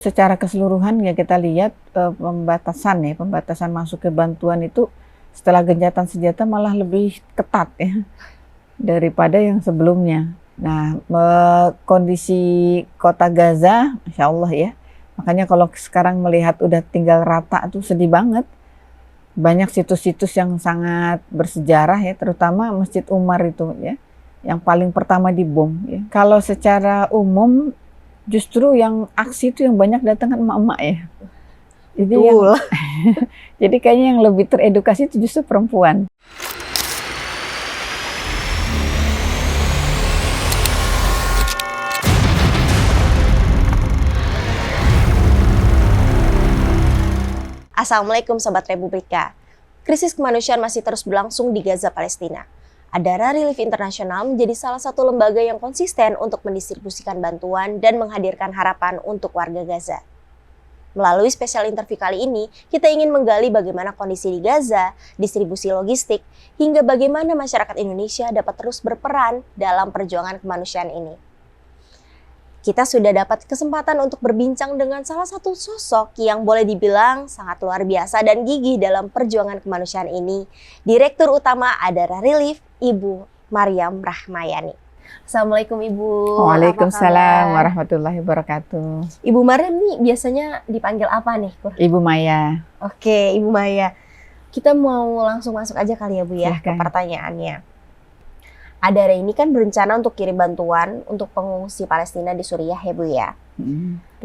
Secara keseluruhan ya kita lihat pembatasan masuk ke bantuan itu setelah gencatan senjata malah lebih ketat ya daripada yang sebelumnya. Nah, kondisi kota Gaza, Insya Allah ya, makanya kalau sekarang melihat udah tinggal rata tuh sedih banget. Banyak situs-situs yang sangat bersejarah ya, terutama Masjid Umar itu ya, yang paling pertama dibom ya. Kalau secara umum justru yang aksi itu yang banyak datang kan emak-emak ya. Jadi jadi kayaknya yang lebih teredukasi itu justru perempuan. Assalamualaikum Sobat Republika. Krisis kemanusiaan masih terus berlangsung di Gaza, Palestina. Adara Relief International menjadi salah satu lembaga yang konsisten untuk mendistribusikan bantuan dan menghadirkan harapan untuk warga Gaza. Melalui spesial interview kali ini, kita ingin menggali bagaimana kondisi di Gaza, distribusi logistik, hingga bagaimana masyarakat Indonesia dapat terus berperan dalam perjuangan kemanusiaan ini. Kita sudah dapat kesempatan untuk berbincang dengan salah satu sosok yang boleh dibilang sangat luar biasa dan gigih dalam perjuangan kemanusiaan ini, Direktur Utama Adara Relief, Ibu Maryam Rahmayani. Assalamualaikum Ibu. Waalaikumsalam warahmatullahi wabarakatuh. Ibu Maryam nih biasanya dipanggil apa nih? Ibu Maya. Oke, Ibu Maya. Kita mau langsung masuk aja kali ya Bu ya ke Silahkan. pertanyaannya. Adara ini kan berencana untuk kirim bantuan untuk pengungsi Palestina di Suriah ya Bu ya.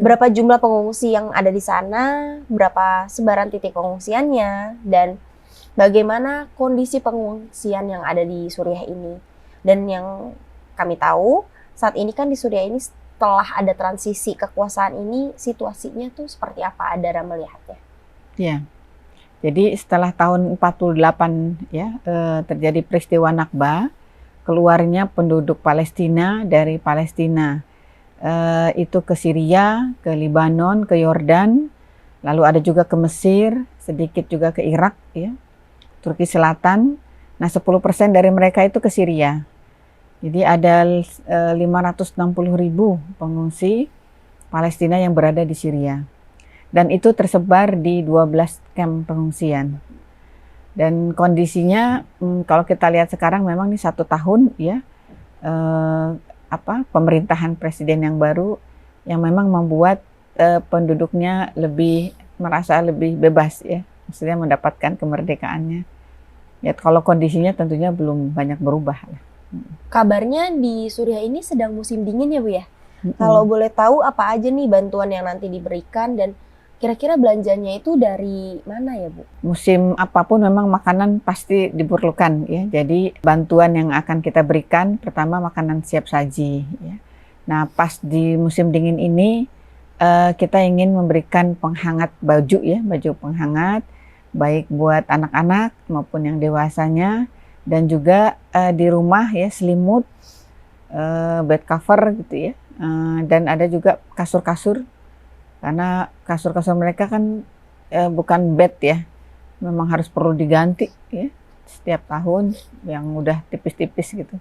Berapa jumlah pengungsi yang ada di sana, berapa sebaran titik pengungsiannya, dan bagaimana kondisi pengungsian yang ada di Suriah ini. Dan yang kami tahu saat ini kan di Suriah ini setelah ada transisi kekuasaan ini situasinya tuh seperti apa Adara melihatnya? Ya. Jadi setelah tahun 48 ya terjadi peristiwa Nakba, keluarnya penduduk Palestina dari Palestina itu ke Syria, ke Libanon, ke Yordan, lalu ada juga ke Mesir, sedikit juga ke Irak ya, Turki Selatan. Nah 10% dari mereka itu ke Syria. Jadi ada 560.000 pengungsi Palestina yang berada di Syria. Dan itu tersebar di 12 kamp pengungsian. Dan kondisinya kalau kita lihat sekarang memang ini 1 tahun ya pemerintahan presiden yang baru yang memang membuat penduduknya merasa lebih bebas ya, maksudnya mendapatkan kemerdekaannya. Ya kalau kondisinya tentunya belum banyak berubah. Kabarnya di Suriah ini sedang musim dingin ya Bu ya. Kalau boleh tahu apa aja nih bantuan yang nanti diberikan dan kira-kira belanjanya itu dari mana ya Bu? Musim apapun memang makanan pasti diperlukan ya. Jadi bantuan yang akan kita berikan pertama makanan siap saji ya. Nah pas di musim dingin ini kita ingin memberikan penghangat baju ya, baju penghangat baik buat anak-anak maupun yang dewasanya, dan juga di rumah ya selimut, bed cover gitu ya, dan ada juga kasur-kasur. Karena kasur-kasur mereka kan bukan bed ya, memang harus perlu diganti ya setiap tahun yang udah tipis-tipis gitu.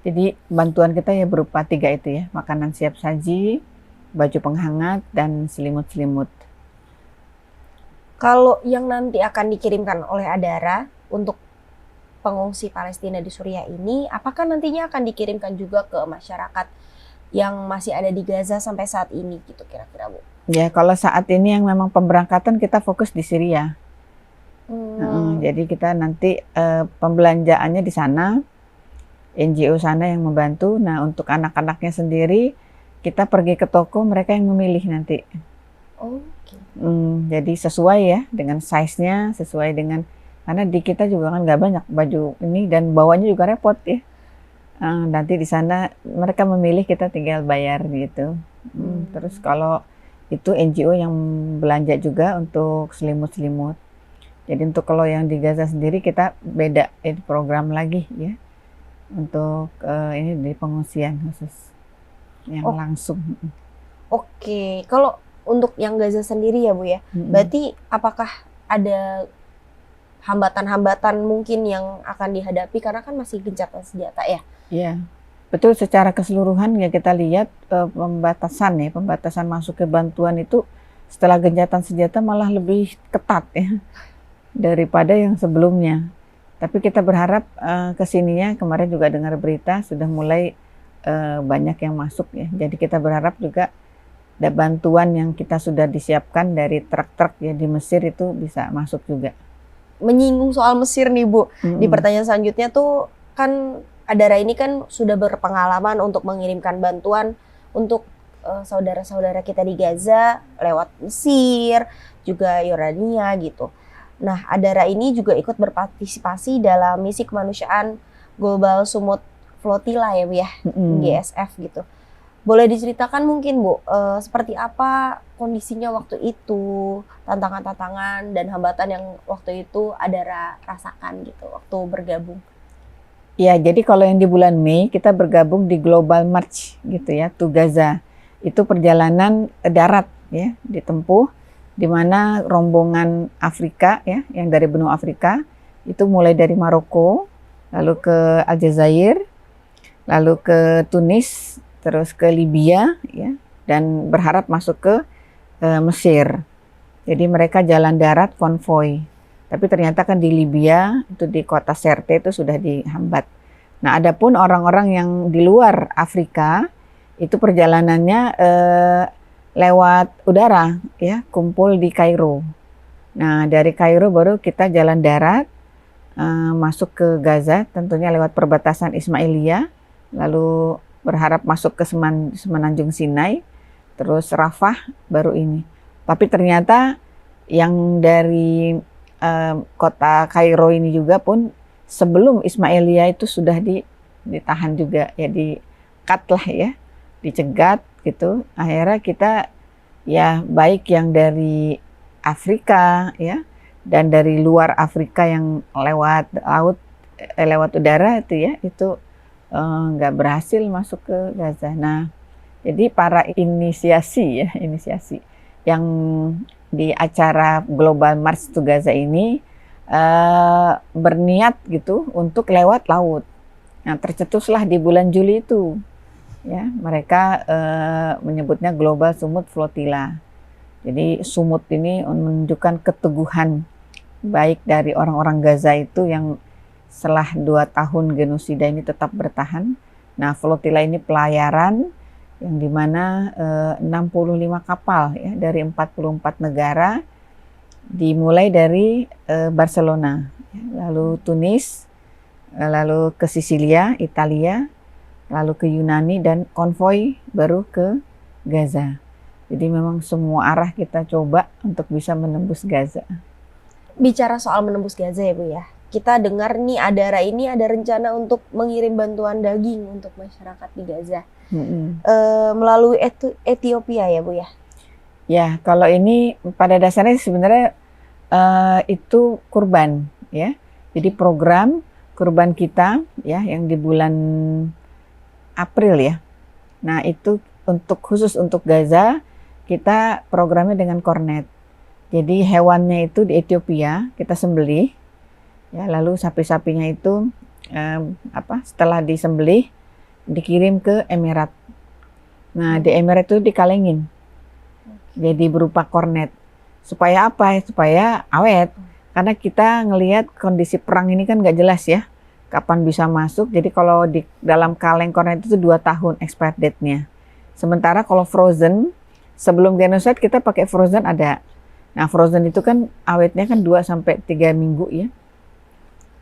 Jadi bantuan kita ya berupa 3 itu ya, makanan siap saji, baju penghangat, dan selimut-selimut. Kalau yang nanti akan dikirimkan oleh Adara untuk pengungsi Palestina di Suriah ini, apakah nantinya akan dikirimkan juga ke masyarakat yang masih ada di Gaza sampai saat ini gitu kira-kira Bu? Ya kalau saat ini yang memang pemberangkatan kita fokus di Syria. Jadi kita nanti pembelanjaannya di sana, NGO sana yang membantu. Nah untuk anak-anaknya sendiri kita pergi ke toko, mereka yang memilih nanti. Jadi sesuai ya dengan size-nya, sesuai dengan, karena di kita juga kan nggak banyak baju ini dan bawanya juga repot ya. Nanti di sana mereka memilih, kita tinggal bayar gitu. Terus kalau itu NGO yang belanja juga untuk selimut-selimut. Jadi untuk kalau yang di Gaza sendiri kita beda program lagi ya, untuk ini di pengungsian khusus yang langsung. Oke, kalau untuk yang Gaza sendiri ya Bu ya, berarti apakah ada hambatan-hambatan mungkin yang akan dihadapi karena kan masih gencatan senjata ya? Iya, betul. Secara keseluruhan ya kita lihat pembatasan masuk ke bantuan itu setelah gencatan senjata malah lebih ketat ya daripada yang sebelumnya. Tapi kita berharap kesininya, kemarin juga dengar berita sudah mulai banyak yang masuk ya. Jadi kita berharap juga ada bantuan yang kita sudah disiapkan dari truk-truk ya di Mesir itu bisa masuk juga. Menyinggung soal Mesir nih Bu, di pertanyaan selanjutnya tuh kan Adara ini kan sudah berpengalaman untuk mengirimkan bantuan untuk saudara-saudara kita di Gaza lewat Mesir, juga Yordania gitu. Nah, Adara ini juga ikut berpartisipasi dalam misi kemanusiaan Global Sumut Flotilla ya Bu ya, GSF gitu. Boleh diceritakan mungkin Bu, seperti apa kondisinya waktu itu, tantangan-tantangan dan hambatan yang waktu itu Adara rasakan gitu waktu bergabung? Ya, jadi kalau yang di bulan Mei kita bergabung di Global March gitu ya, to Gaza. Itu perjalanan darat ya, ditempuh di mana rombongan Afrika ya, yang dari benua Afrika itu mulai dari Maroko, lalu ke Aljazair, lalu ke Tunis, terus ke Libya ya, dan berharap masuk ke Mesir. Jadi mereka jalan darat konvoi. Tapi ternyata kan di Libya itu di kota Sirte itu sudah dihambat. Nah, adapun orang-orang yang di luar Afrika itu perjalanannya lewat udara ya, kumpul di Kairo. Nah, dari Kairo baru kita jalan darat masuk ke Gaza, tentunya lewat perbatasan Ismailia, lalu berharap masuk ke Semenanjung Sinai, terus Rafah baru ini. Tapi ternyata yang dari kota Kairo ini juga pun sebelum Ismailia itu sudah ditahan juga ya, di-cut lah ya, dicegat gitu. Akhirnya kita ya baik yang dari Afrika ya dan dari luar Afrika yang lewat laut lewat udara itu ya, itu nggak berhasil masuk ke Gaza. Nah, jadi para inisiasi yang di acara Global March to Gaza ini berniat gitu untuk lewat laut. Nah, tercetuslah di bulan Juli itu ya, mereka menyebutnya Global Sumut Flotilla. Jadi sumut ini menunjukkan keteguhan baik dari orang-orang Gaza itu yang setelah 2 tahun genosida ini tetap bertahan. Nah, flotilla ini pelayaran yang dimana 65 kapal ya dari 44 negara, dimulai dari Barcelona, lalu Tunis, lalu ke Sisilia, Italia, lalu ke Yunani, dan konvoi baru ke Gaza. Jadi memang semua arah kita coba untuk bisa menembus Gaza. Bicara soal menembus Gaza ya Bu ya, kita dengar nih Adara ini ada rencana untuk mengirim bantuan daging untuk masyarakat di Gaza. Melalui Ethiopia ya Bu ya? Ya, kalau ini pada dasarnya sebenarnya itu kurban ya. Jadi program kurban kita ya yang di bulan April ya. Nah, itu khusus untuk Gaza kita programnya dengan kornet. Jadi hewannya itu di Ethiopia kita sembelih ya, lalu sapi-sapinya itu setelah disembelih dikirim ke Emirat. Nah, di Emirat itu dikalengin. Jadi berupa kornet. Supaya apa? Supaya awet. Karena kita ngelihat kondisi perang ini kan nggak jelas ya, kapan bisa masuk. Jadi kalau di dalam kaleng kornet itu 2 tahun expired date-nya. Sementara kalau frozen, sebelum genocide kita pakai frozen ada. Nah, frozen itu kan awetnya kan 2-3 minggu ya.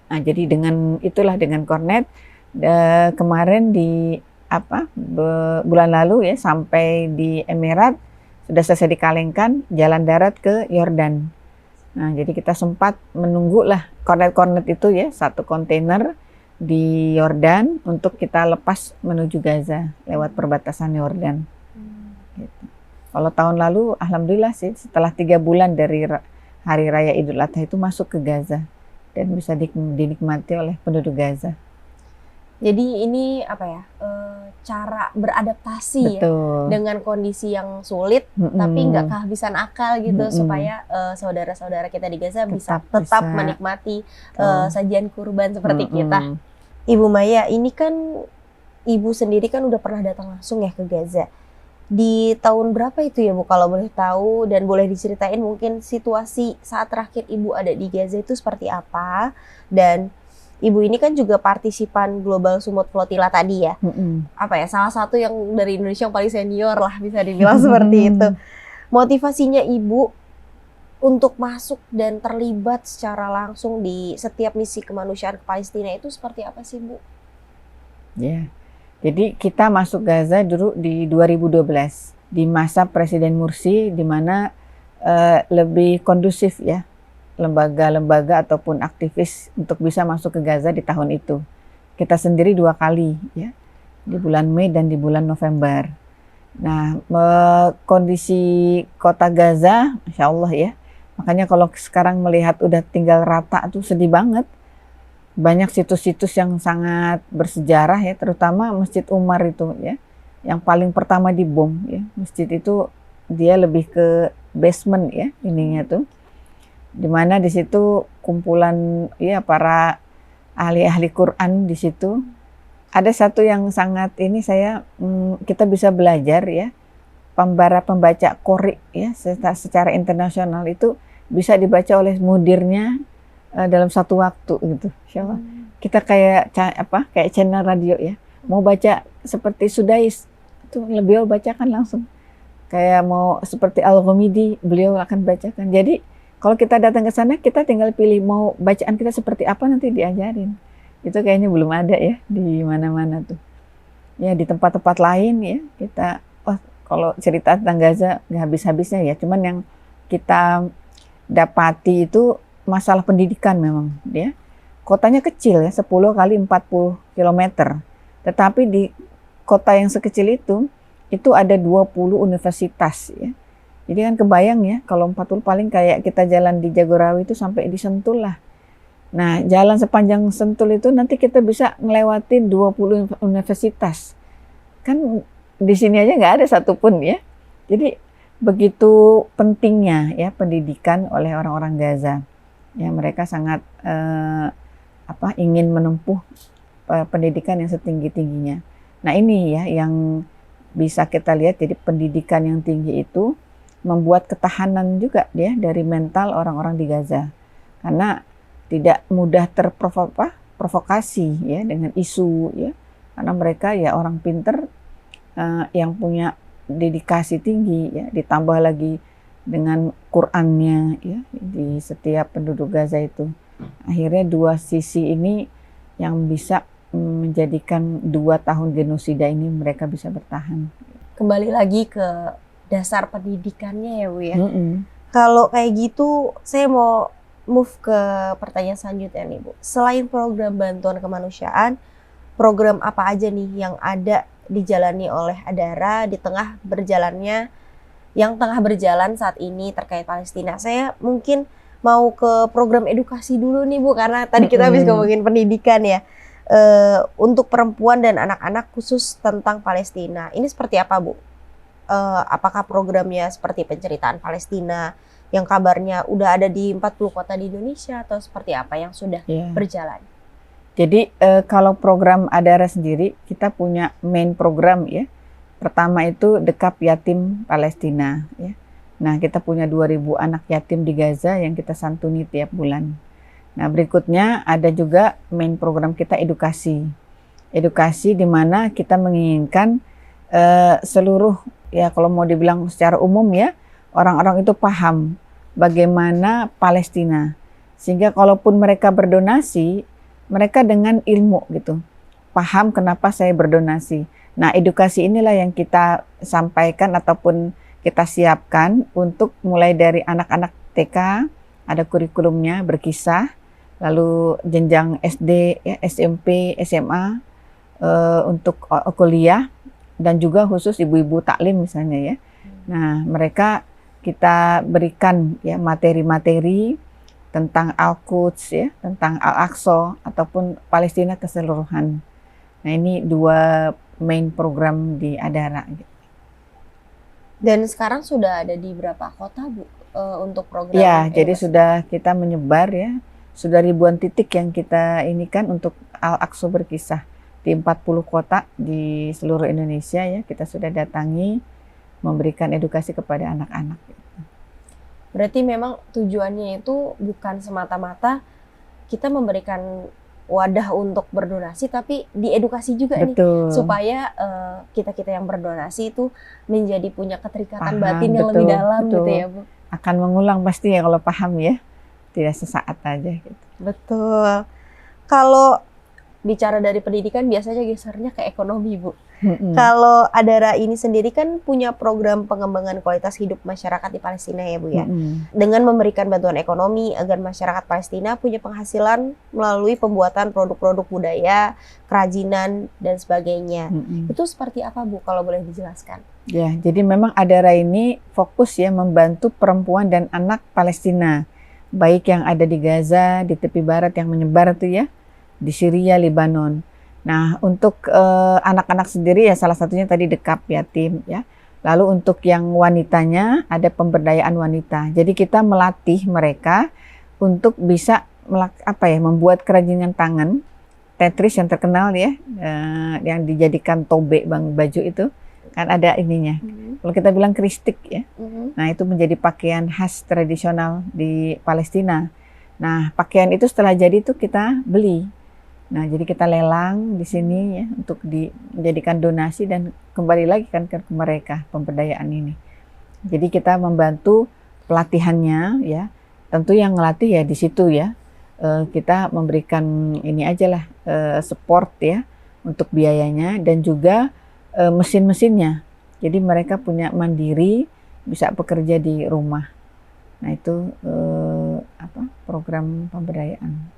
Nah, jadi dengan kornet kemarin di bulan lalu ya, sampai di Emirat sudah selesai dikalengkan, jalan darat ke Yordan. Nah, jadi kita sempat menunggu lah kornet-kornet itu ya, 1 kontainer di Yordan untuk kita lepas menuju Gaza lewat perbatasan Yordan. Gitu. Kalau tahun lalu alhamdulillah sih setelah 3 bulan dari Hari Raya Idul Adha itu masuk ke Gaza dan bisa dinikmati oleh penduduk Gaza. Jadi ini cara beradaptasi ya dengan kondisi yang sulit, tapi nggak kehabisan akal gitu, supaya saudara-saudara kita di Gaza tetap menikmati sajian kurban seperti kita. Ibu Maya, ini kan Ibu sendiri kan udah pernah datang langsung ya ke Gaza. Di tahun berapa itu ya Bu kalau boleh tahu, dan boleh diceritain mungkin situasi saat terakhir Ibu ada di Gaza itu seperti apa? Dan Ibu ini kan juga partisipan Global Sumut Flotilla tadi ya. Apa ya, salah satu yang dari Indonesia yang paling senior lah bisa dibilang seperti itu. Motivasinya Ibu untuk masuk dan terlibat secara langsung di setiap misi kemanusiaan ke Palestina itu seperti apa sih Bu? Ya. Jadi kita masuk Gaza dulu di 2012 di masa Presiden Mursi, di mana lebih kondusif ya lembaga-lembaga ataupun aktivis untuk bisa masuk ke Gaza di tahun itu. Kita sendiri 2 kali ya, di bulan Mei dan di bulan November. Nah, kondisi kota Gaza, Masya Allah ya, makanya kalau sekarang melihat udah tinggal rata tuh sedih banget. Banyak situs-situs yang sangat bersejarah ya, terutama Masjid Umar itu ya, yang paling pertama dibom ya. Masjid itu dia lebih ke basement ya ininya tuh, dimana di situ kumpulan ya para ahli-ahli Quran di situ. Ada satu yang sangat ini kita bisa belajar ya, pembaca Qori ya secara internasional itu bisa dibaca oleh mudirnya dalam satu waktu gitu, Insya Allah. Kita kayak channel radio ya, mau baca seperti Sudais itu beliau bacakan langsung, kayak mau seperti Al-Ghamidi beliau akan bacakan. Jadi kalau kita datang ke sana kita tinggal pilih mau bacaan kita seperti apa, nanti diajarin. Itu kayaknya belum ada ya di mana-mana tuh ya. Di tempat-tempat lain ya kita kalau cerita tentang Gaza nggak habis-habisnya ya, cuman yang kita dapati itu masalah pendidikan. Memang dia kotanya kecil ya, 10 kali 40 km. Tetapi di kota yang sekecil itu ada 20 universitas ya. Jadi kan kebayang ya, kalau 40 paling kayak kita jalan di Jagorawi itu sampai di Sentul lah. Nah, jalan sepanjang Sentul itu nanti kita bisa ngelewatin 20 universitas. Kan di sini aja nggak ada satupun ya. Jadi begitu pentingnya ya pendidikan oleh orang-orang Gaza. Ya, mereka sangat ingin menempuh pendidikan yang setinggi-tingginya. Nah, ini ya yang bisa kita lihat. Jadi pendidikan yang tinggi itu membuat ketahanan juga ya dari mental orang-orang di Gaza. Karena tidak mudah terprovokasi ya dengan isu ya. Karena mereka ya orang pinter yang punya dedikasi tinggi ya, ditambah lagi dengan Qur'annya ya di setiap penduduk Gaza itu. Akhirnya dua sisi ini yang bisa menjadikan 2 tahun genosida ini mereka bisa bertahan. Kembali lagi ke dasar pendidikannya ya Bu ya. Kalau kayak gitu saya mau move ke pertanyaan selanjutnya nih Bu. Selain program bantuan kemanusiaan, program apa aja nih yang ada dijalani oleh Adara di tengah berjalan saat ini terkait Palestina? Saya mungkin mau ke program edukasi dulu nih Bu, karena tadi kita habis ngomongin pendidikan ya. Untuk perempuan dan anak-anak khusus tentang Palestina, ini seperti apa Bu? Apakah programnya seperti penceritaan Palestina yang kabarnya udah ada di 40 kota di Indonesia, atau seperti apa yang sudah berjalan? Jadi kalau program Adara sendiri, kita punya main program ya. Pertama itu Dekap Yatim Palestina ya. Nah, kita punya 2.000 anak yatim di Gaza yang kita santuni tiap bulan. Nah, berikutnya ada juga main program kita edukasi. Edukasi di mana kita menginginkan seluruh ya, kalau mau dibilang secara umum ya, orang-orang itu paham bagaimana Palestina. Sehingga kalaupun mereka berdonasi, mereka dengan ilmu gitu, paham kenapa saya berdonasi. Nah, edukasi inilah yang kita sampaikan ataupun kita siapkan untuk mulai dari anak-anak TK, ada kurikulumnya berkisah, lalu jenjang SD, ya, SMP, SMA, untuk kuliah, dan juga khusus ibu-ibu taklim misalnya ya. Nah, mereka kita berikan ya materi-materi tentang Al-Quds ya, tentang Al-Aqsa ataupun Palestina keseluruhan. Nah, ini 2 main program di Adara. Dan sekarang sudah ada di berapa kota Bu untuk program? Ya, jadi sudah kita menyebar ya, sudah ribuan titik yang kita inikan untuk Al-Aqsa berkisah di 40 kota di seluruh Indonesia ya, kita sudah datangi. memberikan edukasi kepada anak-anak. Berarti memang tujuannya itu bukan semata-mata kita memberikan wadah untuk berdonasi, tapi diedukasi juga nih Betul. supaya kita-kita yang berdonasi itu menjadi punya keterikatan Paham, batin yang lebih betul, dalam gitu betul. ya Bu. Akan mengulang pasti ya kalau paham ya, tidak sesaat aja gitu. Betul. Kalau bicara dari pendidikan biasanya gesernya ke ekonomi Bu. Kalau Adara ini sendiri kan punya program pengembangan kualitas hidup masyarakat di Palestina ya Bu ya. Dengan memberikan bantuan ekonomi agar masyarakat Palestina punya penghasilan melalui pembuatan produk-produk budaya, kerajinan dan sebagainya. Itu seperti apa Bu kalau boleh dijelaskan? Ya, jadi memang Adara ini fokus ya membantu perempuan dan anak Palestina, baik yang ada di Gaza, di tepi barat yang menyebar tuh ya, di Syria, Lebanon. Nah, untuk anak-anak sendiri ya salah satunya tadi dekap yatim ya. Lalu untuk yang wanitanya ada pemberdayaan wanita. Jadi kita melatih mereka untuk bisa membuat kerajinan tangan, Tetris yang terkenal ya, yang dijadikan tobe baju itu kan ada ininya. Kalau kita bilang kristik ya. Nah, itu menjadi pakaian khas tradisional di Palestina. Nah, pakaian itu setelah jadi itu kita beli. Nah, jadi kita lelang di sini ya untuk dijadikan donasi dan kembali lagi kan ke mereka pemberdayaan ini. Jadi kita membantu pelatihannya ya. Tentu yang ngelatih ya di situ ya. Kita memberikan ini aja lah support ya untuk biayanya dan juga mesin-mesinnya. Jadi mereka punya mandiri, bisa bekerja di rumah. Nah, itu program pemberdayaan.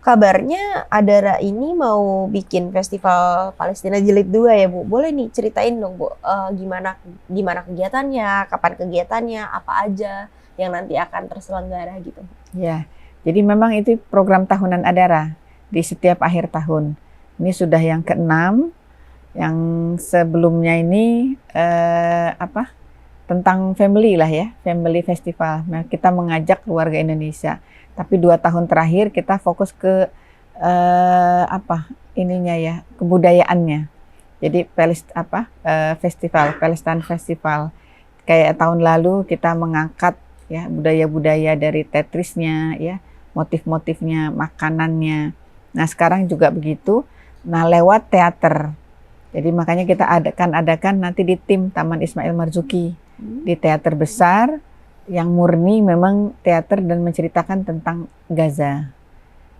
Kabarnya Adara ini mau bikin festival Palestina Jilid 2 ya Bu. Boleh nih ceritain dong Bu, gimana kegiatannya, kapan kegiatannya, apa aja yang nanti akan terselenggara gitu. Ya, jadi memang itu program tahunan Adara di setiap akhir tahun. Ini sudah yang ke-6, yang sebelumnya ini tentang family lah ya, family festival. Nah, kita mengajak keluarga Indonesia. Tapi 2 tahun terakhir kita fokus ke kebudayaannya. Jadi Palestine Festival. Kayak tahun lalu kita mengangkat ya budaya-budaya dari Tetrisnya ya, motif-motifnya, makanannya. Nah, sekarang juga begitu. Nah, lewat teater. Jadi makanya kita adakan nanti di tim Taman Ismail Marzuki di teater besar yang murni memang teater dan menceritakan tentang Gaza.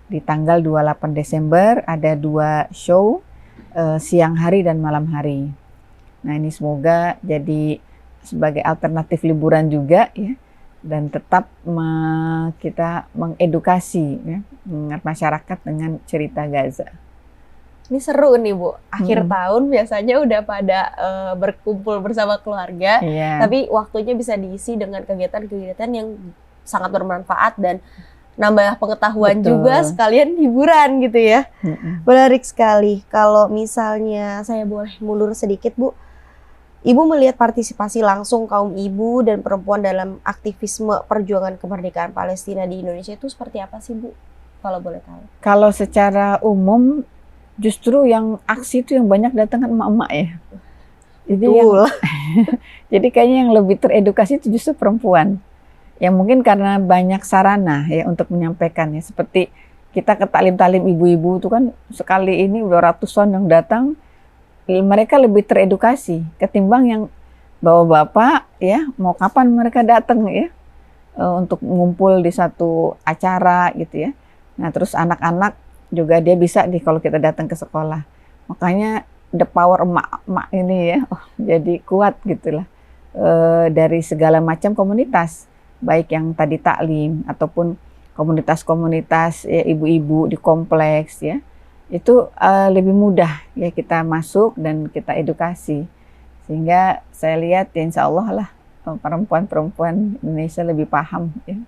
Di tanggal 28 Desember ada 2 show, siang hari dan malam hari. Nah, ini semoga jadi sebagai alternatif liburan juga ya, dan tetap kita mengedukasi ya, masyarakat dengan cerita Gaza. Ini seru nih Bu, akhir tahun biasanya udah pada berkumpul bersama keluarga, tapi waktunya bisa diisi dengan kegiatan-kegiatan yang sangat bermanfaat dan nambah pengetahuan juga sekalian hiburan gitu ya. Menarik sekali. Kalau misalnya saya boleh mundur sedikit Bu, Ibu melihat partisipasi langsung kaum ibu dan perempuan dalam aktivisme perjuangan kemerdekaan Palestina di Indonesia itu seperti apa sih Bu? Kalau boleh tahu. Kalau secara umum justru yang aksi itu yang banyak datang kan emak-emak ya. Jadi jadi kayaknya yang lebih teredukasi itu justru perempuan. Yang mungkin karena banyak sarana ya untuk menyampaikan ya. Seperti kita ke talim-talim ibu-ibu itu kan sekali ini udah ratusan yang datang. Mereka lebih teredukasi ketimbang yang bapak-bapak ya, mau kapan mereka datang ya untuk ngumpul di satu acara gitu ya. Nah, terus anak-anak juga dia bisa kalau kita datang ke sekolah. Makanya the power emak-emak ini ya, jadi kuat gitulah. Dari segala macam komunitas, baik yang tadi taklim ataupun komunitas-komunitas ya, ibu-ibu di kompleks ya. Itu lebih mudah ya kita masuk dan kita edukasi. Sehingga saya lihat ya insya Allah lah perempuan-perempuan Indonesia lebih paham ya.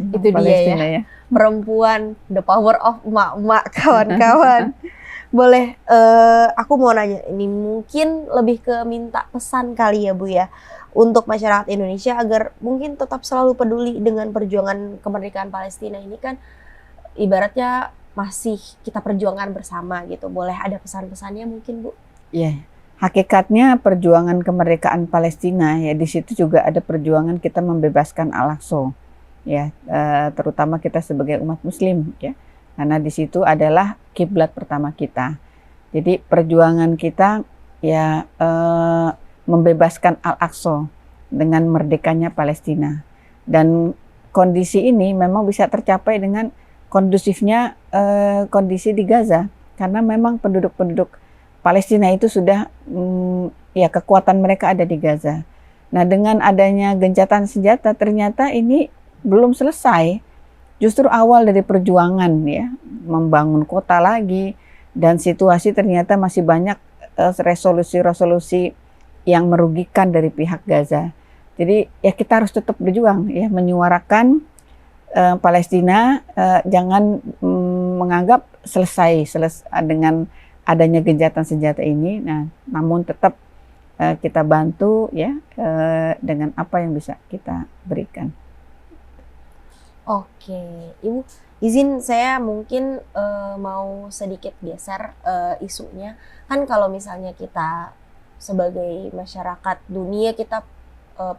Itu Palestina dia ya. Perempuan, the power of emak-emak, kawan-kawan. Boleh, aku mau nanya, ini mungkin lebih ke minta pesan kali ya Bu ya, untuk masyarakat Indonesia agar mungkin tetap selalu peduli dengan perjuangan kemerdekaan Palestina ini kan ibaratnya masih kita perjuangkan bersama gitu. Boleh ada pesan-pesannya mungkin Bu? Iya, hakikatnya perjuangan kemerdekaan Palestina ya, di situ juga ada perjuangan kita membebaskan Al-Aqsa ya, terutama kita sebagai umat Muslim ya, karena di situ adalah kiblat pertama kita. Jadi perjuangan kita ya membebaskan Al-Aqsa dengan merdekanya Palestina, dan kondisi ini memang bisa tercapai dengan kondusifnya kondisi di Gaza, karena memang penduduk-penduduk Palestina itu sudah ya kekuatan mereka ada di Gaza. Nah, dengan adanya gencatan senjata ternyata ini belum selesai. Justru awal dari perjuangan ya, membangun kota lagi, dan situasi ternyata masih banyak resolusi-resolusi yang merugikan dari pihak Gaza. Jadi ya kita harus tetap berjuang ya, menyuarakan Palestina jangan menganggap selesai dengan adanya gencatan senjata ini. Nah, namun tetap kita bantu ya dengan apa yang bisa kita berikan. Oke, Ibu, izin saya mungkin mau sedikit geser isunya. Kan kalau misalnya kita sebagai masyarakat dunia kita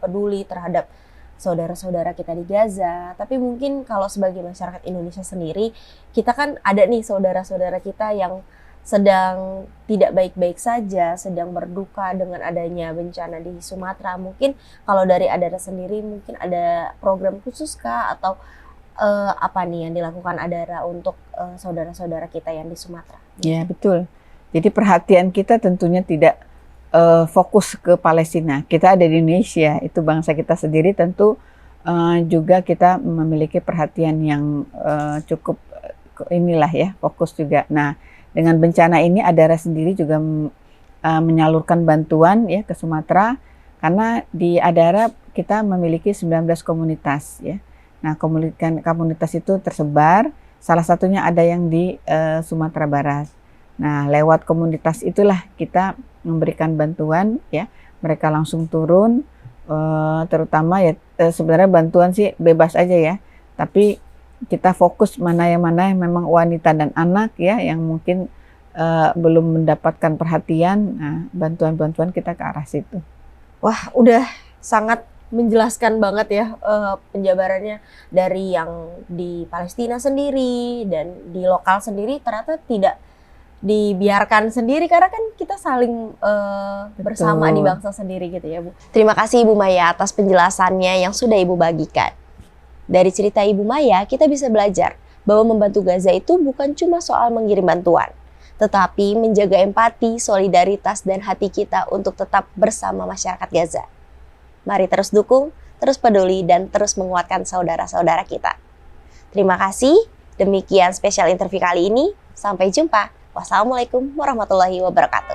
peduli terhadap saudara-saudara kita di Gaza, tapi mungkin kalau sebagai masyarakat Indonesia sendiri, kita kan ada nih saudara-saudara kita yang sedang tidak baik-baik saja, sedang berduka dengan adanya bencana di Sumatera. Mungkin kalau dari Adara sendiri mungkin ada program khusus kah, atau apa nih yang dilakukan Adara untuk saudara-saudara kita yang di Sumatera? Ya, betul. Jadi perhatian kita tentunya tidak fokus ke Palestina. Kita ada di Indonesia, itu bangsa kita sendiri, tentu juga kita memiliki perhatian yang cukup inilah ya, fokus juga. Nah, dengan bencana ini Adara sendiri juga menyalurkan bantuan ya ke Sumatera, karena di Adara kita memiliki 19 komunitas ya. Nah, komunitas itu tersebar, salah satunya ada yang di Sumatera Barat. Nah, lewat komunitas itulah kita memberikan bantuan ya. Mereka langsung turun, terutama ya sebenarnya bantuan sih bebas aja ya, tapi kita fokus mana yang memang wanita dan anak ya, yang mungkin belum mendapatkan perhatian. Nah, bantuan-bantuan kita ke arah situ. Wah, udah sangat menjelaskan banget ya penjabarannya, dari yang di Palestina sendiri dan di lokal sendiri ternyata tidak dibiarkan sendiri, karena kan kita saling bersama di bangsa sendiri gitu ya, Bu. Terima kasih Ibu Maya atas penjelasannya yang sudah Ibu bagikan. Dari cerita Ibu Maya, kita bisa belajar bahwa membantu Gaza itu bukan cuma soal mengirim bantuan, tetapi menjaga empati, solidaritas, dan hati kita untuk tetap bersama masyarakat Gaza. Mari terus dukung, terus peduli, dan terus menguatkan saudara-saudara kita. Terima kasih. Demikian spesial interview kali ini. Sampai jumpa. Wassalamualaikum warahmatullahi wabarakatuh.